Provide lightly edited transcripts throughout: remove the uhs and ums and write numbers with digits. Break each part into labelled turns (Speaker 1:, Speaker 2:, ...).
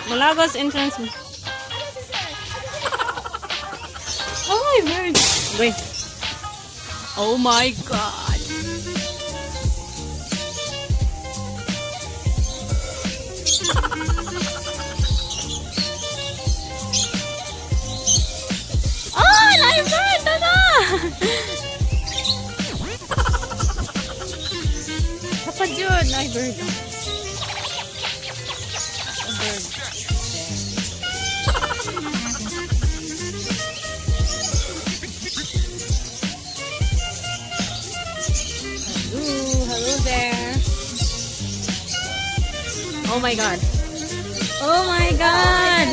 Speaker 1: Malagos entrance. Oh my word. Wait. Oh my God. Oh, live bird! Tata! Kapag yun, live bird. A bird. Ooh, hello there. Oh my God. Oh my God.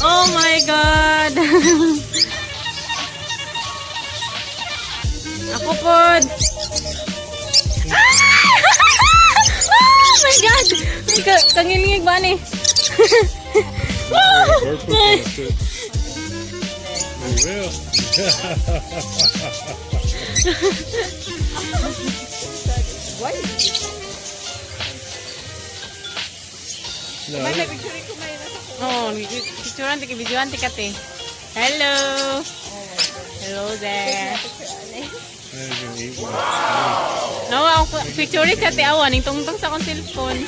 Speaker 1: Oh my God. Ako pod. Oh my God. Kangilingig ba ni?
Speaker 2: What?
Speaker 1: Oh, picturean ti videoan ti kate. Hello. Hello there. No, ako picture sa ti awan ning tungtong sa akong cellphone.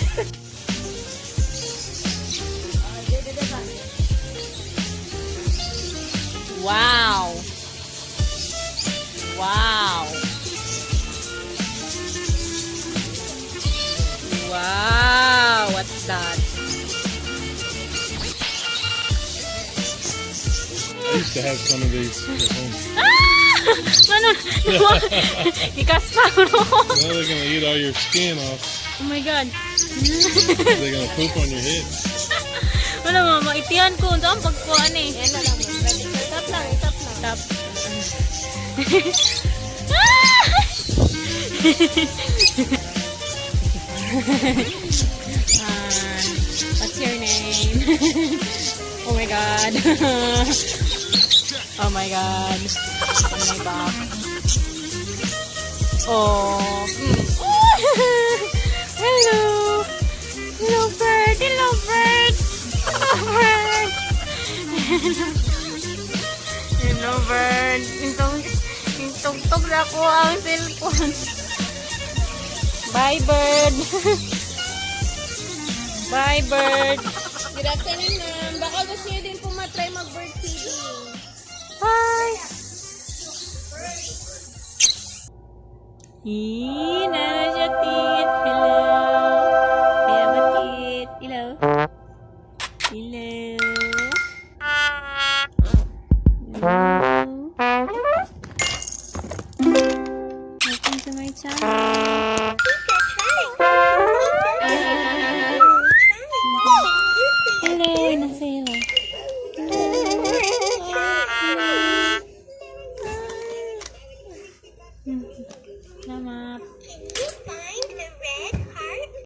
Speaker 1: Wow. Wow. Wow, what's that?
Speaker 3: I used to have some of these at home.
Speaker 1: Mano, ikas pa, bro.
Speaker 3: Now they're gonna eat all your skin off.
Speaker 1: Oh my God.
Speaker 3: They're gonna poop on your head.
Speaker 1: Ano mo, maitihan ko. Saan pagkuhan eh.
Speaker 2: Yan na lang. Tap lang, tap lang.
Speaker 1: Tap. What's your name? Oh my God. Oh my God. On my back. Oh. Hello. Hello bird. Hello bird. Hello bird. Hello bird. Tugtog na ko ang cellphone. Bye bird. Bye bird.
Speaker 2: Good afternoon, ma'am. Baka gusto niyo din po matry mag-bird feeding.
Speaker 1: Bye. Nana siya tit. Hello. Kaya ba tit? Hello. Hello. Welcome to my channel.